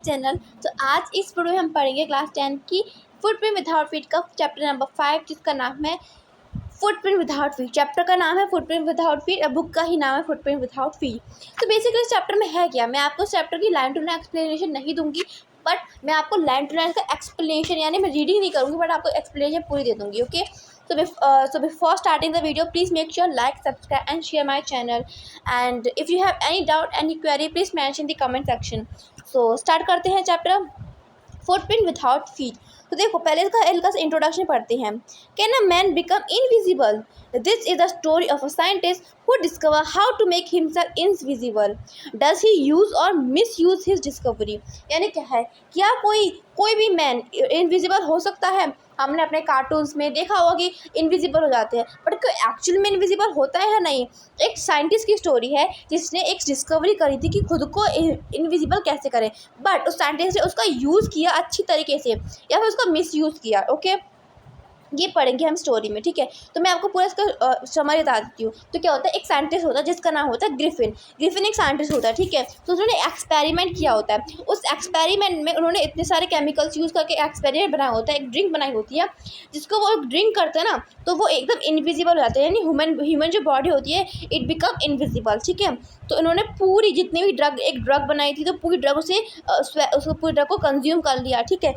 Channel. तो आज इस वीडियो में हम पढ़ेंगे क्लास 10 की फुटप्रिंट विदाउट फीट का चैप्टर नंबर 5, जिसका नाम है फुटप्रिंट विदाउट फीट। चैप्टर का नाम है फुटप्रिंट विदाउट फीट और बुक का ही नाम है फुटप्रिंट विदाउट फीट। तो बेसिकली इस चैप्टर में है क्या, मैं आपको इस चैप्टर की लाइन टू लाइन एक्सप्लेनेशन नहीं दूंगी, बट मैं आपको लाइन टू लाइन का एक्सप्लेनेशन यानी मैं रीडिंग नहीं करूँगी, बट आपको एक्सप्लेनेशन पूरी दे दूँगी। Okay, so before starting the video, please make sure like, subscribe and share my channel, and if you have any doubt, any query, please mention in the comment section. So start करते हैं chapter footprint without feet. तो देखो पहले इसका introduction पढ़ते हैं। Can a man become invisible? This is the story of a scientist who discover how to make himself invisible. Does he use or misuse his discovery? यानी क्या है, क्या कोई भी मैन इनविजिबल हो सकता है? हमने अपने कार्टून्स में देखा होगा कि इनविजिबल हो जाते हैं, बट कोई एक्चुअल में इनविजिबल होता है या नहीं? एक साइंटिस्ट की स्टोरी है जिसने एक डिस्कवरी करी थी कि खुद को इनविजिबल कैसे करें, बट उस साइंटिस्ट ने उसका यूज़ किया अच्छी तरीके से या फिर उसका मिस यूज़ किया। ओके, ये पढ़ेंगे हम स्टोरी में, ठीक है। तो मैं आपको पूरा इसका समरी बता देती हूँ। तो क्या होता है, एक साइंटिस्ट होता है जिसका नाम होता है ग्रिफिन एक साइंटिस्ट होता है, ठीक है। तो उन्होंने एक्सपेरिमेंट किया होता है। उस एक्सपेरिमेंट में उन्होंने इतने सारे केमिकल्स यूज़ करके एक्सपेरिमेंट बनाया होता है, एक ड्रिंक बनाई होती है जिसको वो ड्रिंक करते हैं ना, तो वो एकदम इनविजिबल हो जाते हैं, यानी ह्यूमन जो बॉडी होती है इट बिकम इनविजिबल, ठीक है। तो उन्होंने पूरी जितनी भी एक ड्रग बनाई थी, तो पूरी ड्रग उसको पूरी ड्रग को कंज्यूम कर लिया, ठीक है।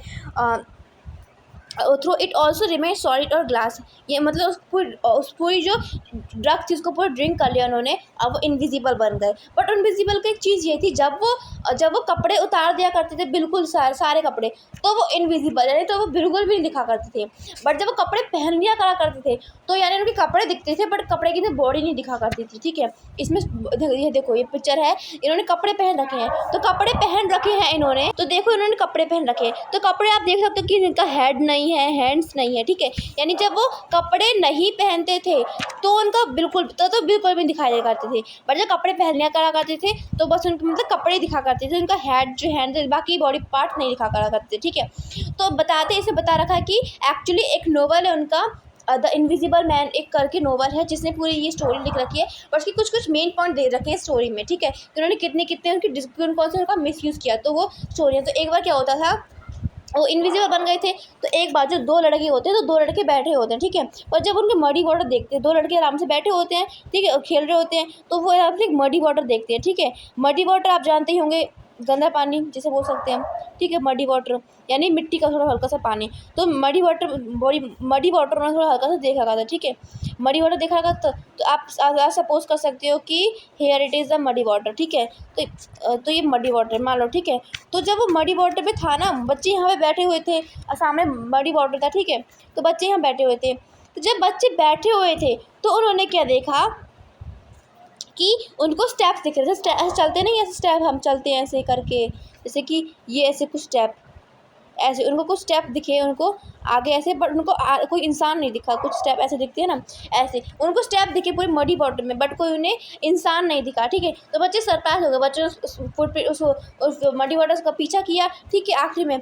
Through it also remain solid और ग्लास, ये मतलब उस पूरी जो ड्रग थी उसको पूरा ड्रिंक कर लिया उन्होंने, अब वो इनविजिबल बन गए। बट इनविजिबल की एक चीज़ ये थी, जब वो कपड़े उतार दिया करते थे, बिल्कुल सारे कपड़े, तो वो इनविजिबल यानी तो वो बिल्कुल भी नहीं दिखा करते थे। बट जब वो कपड़े पहन लिया करा करते थे तो यानी उनके कपड़े दिखते थे, बट कपड़े की बॉडी नहीं दिखा करती थी, ठीक है। इसमें ये देखो, ये पिक्चर है, इन्होंने कपड़े पहन रखे हैं, तो कपड़े पहन रखे हैं इन्होंने, तो देखो इन्होंने कपड़े पहन रखे हैं, तो कपड़े आप देख सकते हो कि इनका हेड नहीं है, हैंड्स नहीं है, ठीक है। यानी जब वो कपड़े नहीं पहनते थे तो उनका बिल्कुल भी दिखाई नहीं करते थे, बट जब कपड़े पहन लिया करा करते थे तो बस उनके मतलब कपड़े दिखा करते थे, उनका हेड जो हैंड बाकी बॉडी पार्ट नहीं दिखा करा करते थे, ठीक है। तो इसे बता रखा है कि एक्चुअली एक नोवेल है उनका, द इनविजिबल मैन एक करके नोवेल है, जिसने पूरी ये स्टोरी लिख रखी है, और उसकी कुछ मेन पॉइंट दे रखे हैं स्टोरी में, ठीक है। कि उन्होंने कितने उनका मिस यूज़ किया, तो वो स्टोरी है। तो एक बार क्या होता था, वो इनविजिबल बन गए थे, तो एक बार जो दो लड़के होते हैं, तो दो लड़के बैठे होते हैं, ठीक है। और जब उनके मडी वाटर देखते हैं, दो लड़के आराम से बैठे होते हैं, ठीक है, खेल रहे होते हैं, तो वो यहाँ पर मडी वाटर देखते हैं, ठीक है। मडी वाटर आप जानते ही होंगे, गंदा पानी जिसे बोल सकते हैं, ठीक है। मडी वाटर यानी मिट्टी का थोड़ा हल्का सा पानी, तो मडी वाटर उन्होंने थोड़ा हल्का सा देखा था, ठीक है। मडी वाटर देखा था, तो आप सपोज कर सकते हो कि here it is the muddy water, ठीक है। तो ये मडी वाटर मान लो, ठीक है। तो जब वो मडी वाटर पे था ना, बच्चे यहाँ पे बैठे हुए थे और सामने मडी वाटर था, ठीक है। तो बच्चे यहाँ बैठे हुए थे, तो जब बच्चे बैठे हुए थे तो उन्होंने क्या देखा कि उनको स्टेप्स दिख रहे थे, ऐसे चलते नहीं, ऐसे स्टेप हम चलते हैं ऐसे करके, जैसे कि ये ऐसे कुछ स्टेप, ऐसे उनको कुछ स्टेप दिखे उनको आगे ऐसे, बट उनको कोई इंसान नहीं दिखा। कुछ स्टेप ऐसे दिखते हैं ना, ऐसे उनको स्टेप दिखे पूरी मडी वाटर में, बट कोई उन्हें इंसान नहीं दिखा, ठीक है। तो बच्चे सरप्राइज हो गए, बच्चों ने उस मडी वाटर का पीछा किया, ठीक है, आखिरी में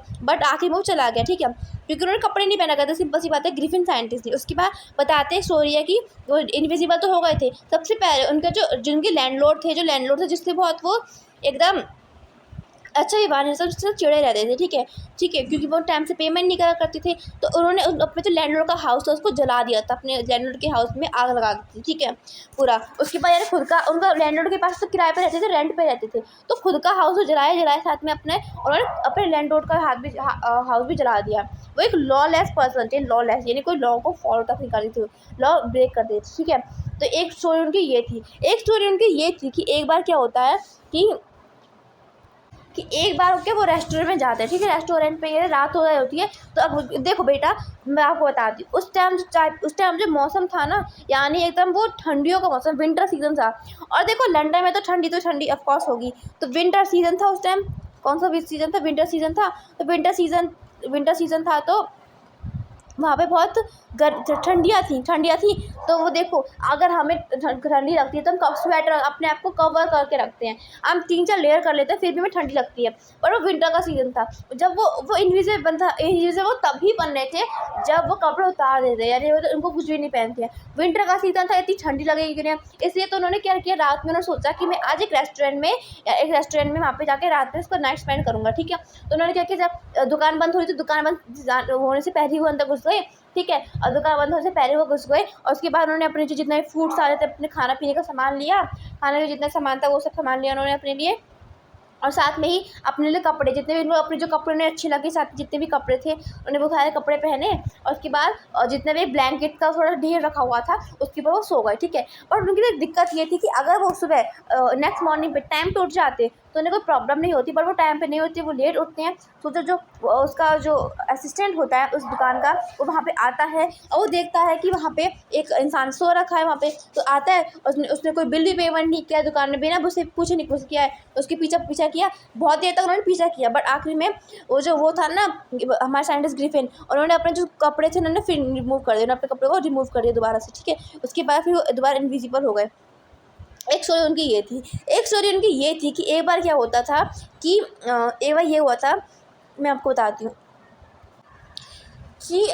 वो चला गया, ठीक है, क्योंकि उन्होंने कपड़े नहीं पहना करते। सिंपल सी बात है, ग्रिफिन साइंटिस्ट थी। उसके बाद बताते हैं स्टोरी है कि वो इनविजिबल तो हो गए थे। सबसे पहले उनका जिनके लैंडलॉर्ड थे जिससे बहुत वो एकदम अच्छा व्यवहार सब चिड़े रहते थे, ठीक है, क्योंकि वो टाइम से पेमेंट नहीं करा करते थे। तो उन्होंने अपने जो लैंडलॉर्ड का हाउस था उसको जला दिया था, अपने लैंडलॉर्ड के हाउस में आग लगा दी थी, ठीक है, पूरा। उसके बाद यानी खुद का, उनका लैंडलॉर्ड के पास तो किराए पे रहते थे, रेंट पे रहते थे, तो खुद का हाउस जलाया साथ में उन्होंने अपने लैंडलॉर्ड का हाउस भी जला दिया। वो एक लॉलेस पर्सन थे, लॉलेस यानी कोई लॉ को फॉलो तक नहीं करती थी, लॉ ब्रेक कर देती, ठीक है। तो एक स्टोरी उनकी ये थी। एक स्टोरी उनकी ये थी कि एक बार क्या होता है कि एक बार क्या वो रेस्टोरेंट में जाते हैं, ठीक है। रेस्टोरेंट पे ये रात हो रही होती है, तो अब देखो बेटा, मैं आपको बताती हूँ, उस टाइम जो मौसम था ना, यानी एकदम वो ठंडियों का मौसम, विंटर सीजन था। और देखो लंदन में तो ठंडी ऑफकोर्स होगी, तो विंटर सीजन था उस टाइम। कौन सा सीजन था? विंटर सीजन था। तो विंटर सीजन था, तो वहाँ पे बहुत ठंडियाँ थी। तो वो देखो, अगर हमें ठंडी लगती है तो हम स्वेटर अपने आप को कवर करके रखते हैं, हम 3-4 लेयर कर लेते हैं, फिर भी हमें ठंडी लगती है। पर वो विंटर का सीज़न था, जब वो इनविजिबल वो तभी बन रहे थे जब वो कपड़े उतार देते हैं, यानी वो तो उनको कुछ भी नहीं पहनते हैं। विंटर का सीज़न था, इतनी ठंडी लगेगी कि नहीं, इसलिए तो उन्होंने क्या किया, रात में उन्होंने सोचा कि मैं आज एक रेस्टोरेंट में वहाँ पे जाके रात में उसको नाइट स्पेंड करूँगा, ठीक है। तो उन्होंने क्या किया, जब दुकान बंद हो रही थी, दुकान बंद होने से पहले ही वो अंदर घुस गए, ठीक है। और दुकान बंद होने से पहले वो घुस गए, और उसके बाद उन्होंने अपने जो जितने फ्रूट्स आ रहे थे, अपने खाना पीने का सामान लिया, खाने का जितना सामान था वो सब सामान लिया उन्होंने अपने लिए, और साथ में ही अपने लिए कपड़े, जितने भी उनको अपने जो कपड़े उन्हें अच्छे लगे, साथ जितने भी कपड़े थे उन्हें वो सारे कपड़े पहने, और उसके बाद जितने भी ब्लैंकेट का थोड़ा ढेर रखा हुआ था उसके ऊपर वो सो गए, ठीक है। और उनकी एक दिक्कत ये थी कि अगर वो सुबह नेक्स्ट मॉर्निंग पे टाइम पे उठ जाते तो उन्हें कोई प्रॉब्लम नहीं होती, पर वो टाइम पे नहीं होती, वो लेट उठते हैं। तो जो उसका जो असिस्टेंट होता है उस दुकान का, वो वहाँ पे आता है और वो देखता है कि वहाँ पे एक इंसान सो रखा है वहाँ पे। तो आता है, उसने कोई बिल भी पेमेंट नहीं किया दुकान में, बिना मुझसे पूछे नहीं कुछ किया है, उसके पीछा किया, बहुत देर तक उन्होंने पीछा किया, बट आखिरी में वो था ना हमारे साइंटिस्ट ग्रिफिन, उन्होंने अपने जो कपड़े थे उन्होंने फिर रिमूव कर दिया, उन्होंने अपने कपड़े को रिमूव कर दिया दोबारा से, ठीक है। उसके बाद फिर वो दोबारा इनविजिबल हो गए। एक स्टोरी उनकी ये थी। एक स्टोरी उनकी ये थी कि एक बार क्या होता था कि एक बार ये हुआ था, मैं आपको बताती हूँ कि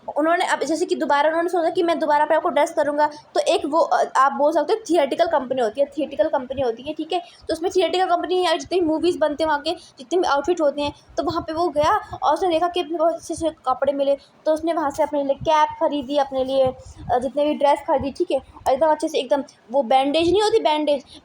उन्होंने अब जैसे कि दोबारा उन्होंने सोचा कि मैं दोबारा अपने आपको ड्रेस करूँगा, तो एक वो आप बोल सकते हो थिएटिकल कंपनी होती है, ठीक है। तो उसमें थिएटिकल कंपनी या जितनी मूवीज़ बनते हैं वहाँ के जितने भी आउटफिट होते हैं, तो वहाँ पे वो गया और उसने देखा कि अपने बहुत अच्छे कपड़े मिले, तो उसने वहाँ से अपने लिए कैप खरीदी, अपने लिए जितने भी ड्रेस खरीदी, ठीक है। और एकदम अच्छे से, एकदम वो बैंडेज नहीं होती,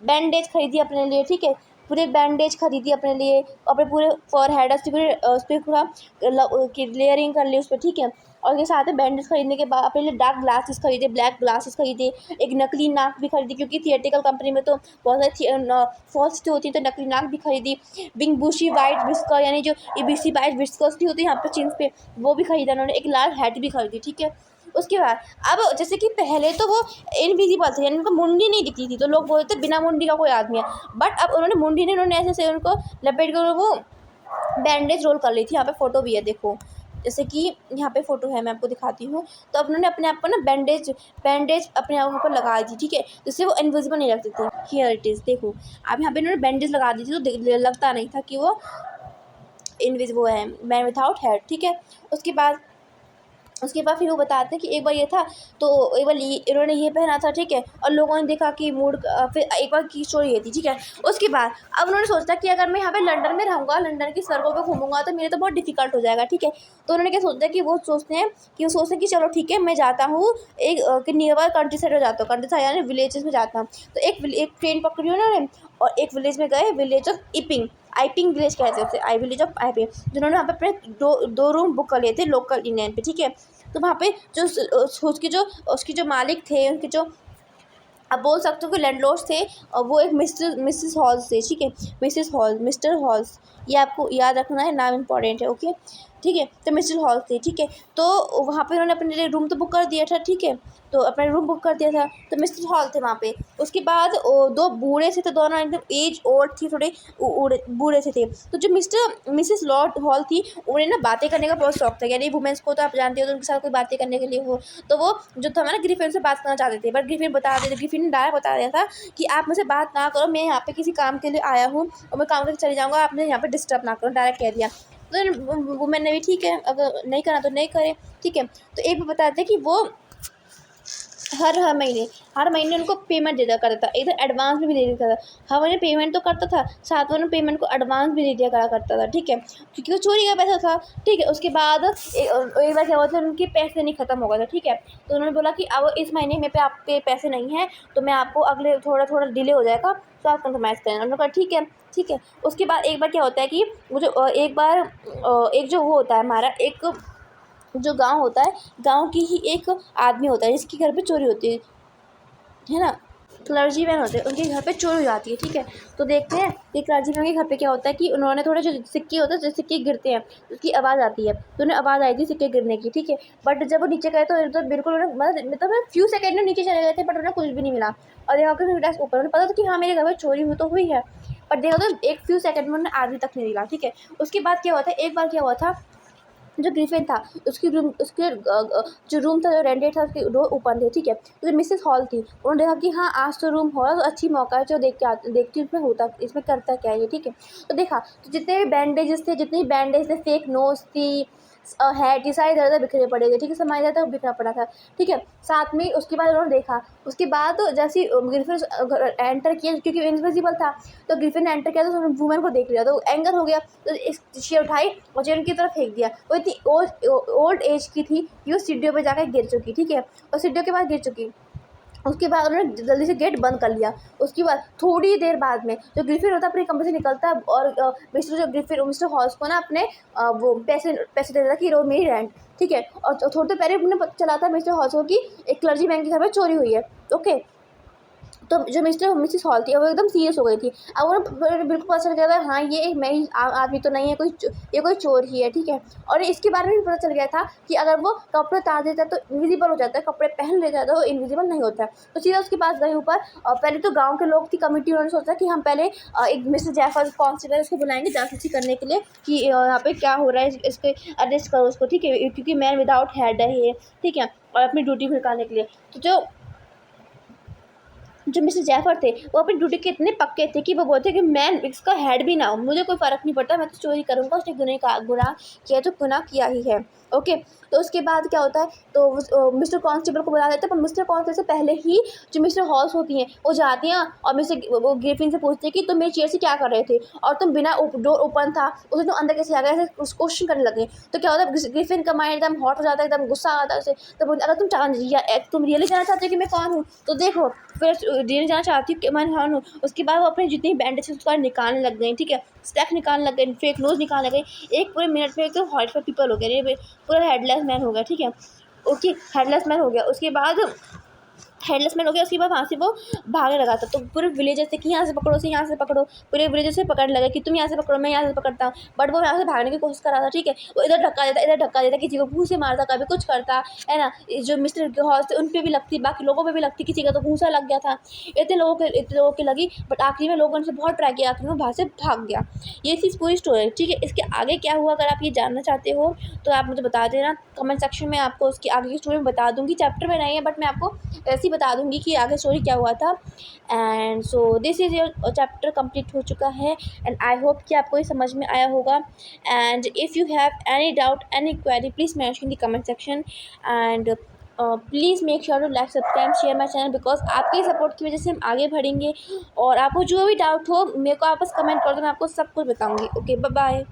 बैंडेज खरीदी अपने लिए, ठीक है। पूरे बैंडेज खरीदी अपने लिए, अपने पूरे फॉरहेड उस पर पूरा लेयरिंग कर ली उस पर, ठीक है। और उसके साथ में बैंडेज खरीदने के बाद अपने लिए डार्क ग्लासेस खरीदे, ब्लैक ग्लासेस खरीदे, एक नकली नाक भी खरीदी, क्योंकि थिएटिकल कंपनी में तो बहुत सारी फॉल्स होती है, तो नकली नाक भी खरीदी। बिंग बुशी वाइट विस्कर, यानी जो ABC वाइट विस्कर्स भी होती है यहाँ पे चिन्स पे, वो भी खरीदा उन्होंने। एक लाल हैट भी खरीदी, ठीक है। उसके बाद अब जैसे कि पहले तो वो इनविजिबल थे, यानी उनको मुंडी नहीं दिखती थी, तो लोग बोलते थे बिना मुंडी का कोई आदमी है। बट अब उन्होंने मुंडी नहीं, उन्होंने ऐसे से उनको लपेट कर वो बैंडेज रोल कर ली थी। यहाँ पे फ़ोटो भी है, देखो, जैसे कि यहाँ पे फ़ोटो है, मैं आपको दिखाती हूँ। तो अब उन्होंने अपने आप को ना बैंडेज अपने आप पर लगा दी, ठीक है, जिससे वो इनविजिबल नहीं लगते थे। हियर इट इज़, देखो, अब यहाँ पे उन्होंने बैंडेज लगा दी थी, तो लगता नहीं था कि वो इनविजिबल है, मैन विथआउट हेड, ठीक है। उसके बाद फिर वो बताते हैं कि एक बार ये था, तो एक बार इन्होंने ये पहना था, ठीक है, और लोगों ने देखा कि फिर एक बार की स्टोरी ये थी, ठीक है। उसके बाद अब उन्होंने सोचा कि अगर मैं यहाँ पे लंदन में रहूँगा, लंदन की सड़कों पे घूमूंगा, तो मेरे तो बहुत डिफिकल्ट हो जाएगा, ठीक है। तो उन्होंने क्या सोचा कि वो सोचते हैं कि चलो ठीक है, मैं जाता हूँ एक नियर बाय कंट्री साइड जाता हूँ, कंट्री साइड यानी विलेजेस में जाता हूँ। तो एक ट्रेन पकड़ी उन्होंने और एक विलेज में गए, विलेज ऑफ आईपिंग विलेज कहते थे, विलेज ऑफ आईपिंग, जिन्होंने वहाँ पे अपने दो रूम बुक कर लिए थे लोकल इंडियन पे, ठीक है। तो वहाँ पे जो उसके जो मालिक थे, उनके जो आप बोल सकते हो कि लैंडलॉर्ड्स थे, और वो एक मिसेस हॉल्स थे, ठीक है। मिस्टर हॉल्स, ये आपको याद रखना है, नाम इम्पॉर्टेंट है, ओके, ठीक है। तो मिस्टर हॉल्स थे, ठीक है। तो वहाँ पे उन्होंने अपने लिए रूम तो बुक कर दिया था, ठीक है। तो अपना रूम बुक कर दिया था, तो मिस्टर हॉल थे वहाँ पे। उसके बाद दो बूढ़े से थे, दोनों एकदम एज ओल्ड थी, थोड़े बूढ़े से थे। तो जो मिसेस लॉर्ड हॉल थी, उन्हें ना बातें करने का बहुत शौक था, यानी वुमेंस को तो आप जानते हो, तो उनके साथ कोई बातें करने के लिए हो, तो वो जो था ना ग्रिफिन से बात करना चाहते थे, बट ग्रिफिन ने डायरेक्ट बता दिया था कि आप मुझसे बात ना करो, मैं यहाँ पे किसी काम के लिए आया हूँ और मैं काम करके चले जाऊँगा, आपने यहाँ पे डिस्टर्ब ना करो, डायरेक्ट कह दिया। तो वुमेन ने भी ठीक है, अगर नहीं करना तो नहीं करे, ठीक है। तो एक बार बताते कि वो हर महीने उनको पेमेंट देता करता था, इधर एडवांस में भी दे देता था। हर महीने पेमेंट तो करता था, साथ में पेमेंट को एडवांस भी दे दिया करा करता था, ठीक है, क्योंकि वो चोरी का पैसा था, ठीक है। उसके बाद एक बार क्या हुआ था, उनके पैसे नहीं ख़त्म हो गए थे, ठीक है। तो उन्होंने बोला कि अब इस महीने में पे आपके पैसे नहीं हैं, तो मैं आपको अगले थोड़ा डिले हो जाएगा, तो आप कंप्रोमाइज़ करें। उन्होंने कहा ठीक है। उसके बाद एक बार क्या होता है कि मुझे एक जो वो होता है हमारा एक जो गांव होता है, गांव की ही एक आदमी होता है जिसके घर पे चोरी होती है ना, क्लर्जीमैन होते हैं, उनके घर पे चोरी हो जाती है, ठीक है। तो देखते हैं कि क्लर्जीमैन के घर पे क्या होता है कि उन्होंने थोड़े जो सिक्के होते हैं, जो सिक्के गिरते हैं उसकी आवाज़ आती है, तो उन्हें आवाज़ आई थी सिक्के गिरने की, ठीक है। बट जब वो नीचे गए तो बिल्कुल मतलब फ्यू सेकेंड में नीचे चले गए थे, बट उन्हें कुछ भी नहीं मिला। और देखा कि डेस्क ऊपर, उन्हें पता था कि हाँ मेरे घर में चोरी हुई है, पर देखा तो एक फ्यू सेकेंड में उन्हें आदमी तक नहीं मिला, ठीक है। उसके बाद क्या हुआ था, एक बार क्या हुआ था जो ग्रिफिन था उसकी रूम, उसके जो रूम था, जो रेंटेड था, उसके डोर ओपन थे, ठीक है। तो जो मिसेस हॉल थी उन्होंने देखा कि हाँ आज तो रूम हो, तो अच्छी मौका है, जो देख के देखती हूँ इसमें होता, इसमें करता क्या है ये, ठीक है। तो देखा तो जितने भी बैंडेजेस थे, जितनी बैंडेज थे, फेक नोज थी, हेड, ये सारे इधर उधर बिखरे पड़े थे, ठीक है। सामान इधर तक बिखरा पड़ा था, ठीक है। साथ में उसके बाद उन्होंने देखा, उसके बाद जैसे ग्रिफिन एंटर किया, क्योंकि इनविजिबल था, तो ग्रिफिन ने एंटर किया तो उन्होंने वूमेन को देख लिया, तो एंगर हो गया, तो इस चेयर उठाई और चेयर उनकी तरफ फेंक दिया। वो इतनी ओल्ड एज की थी कि वो सीढ़ियों पर जाकर गिर चुकी, ठीक है, और सीढ़ियों के बाद गिर चुकी। उसके बाद उन्होंने जल्दी से गेट बंद कर लिया। उसके बाद थोड़ी देर बाद में जो ग्रिफिन होता है अपने कमरे से निकलता है और मिस्टर हॉल्स को ना अपने वो पैसे पैसे दे देता कि रो मेरी रेंट, ठीक है। और थोड़ी देर पहले उन्हें पता चला था मिस्टर हॉल्स को कि एक क्लर्जी मैन के घर में चोरी हुई है, ओके। तो जो मिस्टर मिसेस हॉल थी, वो एकदम सीरियस हो गई थी। अब उन्हें बिल्कुल पता चल गया था, हाँ ये एक नई आदमी तो नहीं है, ये कोई चोर ही है, ठीक है। और इसके बारे में भी पता चल गया था कि अगर वो कपड़े उतार देता है तो इनविजिबल हो जाता है, कपड़े पहन लेता है तो वो इनविजिबल नहीं होता है। तो सीधा उसके पास गए ऊपर, और पहले तो गाँव के लोग थी कमिटी, उन्होंने सोचा कि हम पहले एक मिस्टर जैफर कांस्टेबल उसको बुलाएंगे जासूसी करने के लिए कि यहाँ पे क्या हो रहा है, इसके अरेस्ट करो उसको, ठीक है, क्योंकि मैन विदाउट हेड है ये, ठीक है, और अपनी ड्यूटी निकालने के लिए। तो जो मिस्टर जैफर थे वो अपनी ड्यूटी के इतने पक्के थे कि वो बोलते कि मैं इसका हेड भी ना हो, मुझे कोई फ़र्क नहीं पड़ता, मैं तो चोरी करूँगा, उसने गुनाह किया तो गुनाह किया ही है, ओके। तो उसके बाद क्या होता है, तो मिस्टर कांस्टेबल को बुला देते हैं, पर मिस्टर कांस्टेबल से पहले ही जो मिस्टर हॉल्स होती हैं वो जाती हैं और वो ग्रिफिन से पूछती है कि तुम मेरी चेयर से क्या कर रहे थे, और तुम बिना डोर ओपन था उसे तुम अंदर कैसे आ गए, ऐसे क्वेश्चन करने लगे। तो क्या होता है, ग्रिफिन का माइंड एकदम हॉट हो जाता है, एकदम गुस्सा आता है उसे। तो अगर तुम रियली जानना चाहते हो कि मैं कौन हूँ तो देखो, फिर रियली जानना चाहती हूँ कि मैं कौन हूँ। उसके बाद वो अपनी जितनी बैंडेज उसका निकालने लग गई, ठीक है, स्टैक निकालने लग गई, फेक नोज निकालने लग गई। एक पूरे मिनट में एक तो हॉट पीपल हो गए, पूरा हेडलेस मैन हो गया, ठीक है, ओके, हेडलेस मैन हो गया। उसके बाद हेडलेस मैन हो गया, उसके बाद वहाँ से वो भागने लगा था। तो पूरे विलेजर्स थे कि यहाँ से पकड़ो, उसे यहाँ से पकड़ो, पूरे विलेजर्स से पकड़ने लगे कि तुम यहाँ से पकड़ो, मैं यहाँ से पकड़ता हूँ। बट वो यहाँ से भागने की कोशिश कर रहा था, ठीक है, वो इधर धक्का देता, किसी को भूसे मारता, कभी कुछ करता है ना। जो मिस्टर हॉल्स थे उन पर भी लगती, बाकी लोगों पर भी लगती, किसी का तो भूसा लग गया था, इतने लोगों की लगी। बट आखिरी में लोगों ने बहुत ट्राई किया, आखिर में वहाँ से भाग गया। ये चीज़ पूरी स्टोरी है, ठीक है। इसके आगे क्या हुआ अगर आप ये जानना चाहते हो तो आप मुझे बता देना कमेंट सेक्शन में, आपको उसकी आगे की स्टोरी बता दूँगी। चैप्टर में नहीं है बट मैं आपको ऐसे ही बता दूँगी कि आगे स्टोरी क्या हुआ था। And so this is your chapter complete हो चुका है, एंड आई होप कि आपको ये समझ में आया होगा। And if you have any doubt, any query, please mention in the comment section. And please make sure to like, subscribe, share my channel, because आपके सपोर्ट की वजह से हम आगे बढ़ेंगे। और आपको जो भी डाउट हो मेरे को आप बस कमेंट कर दो, मैं आपको सब कुछ बताऊँगी। Okay, bye bye.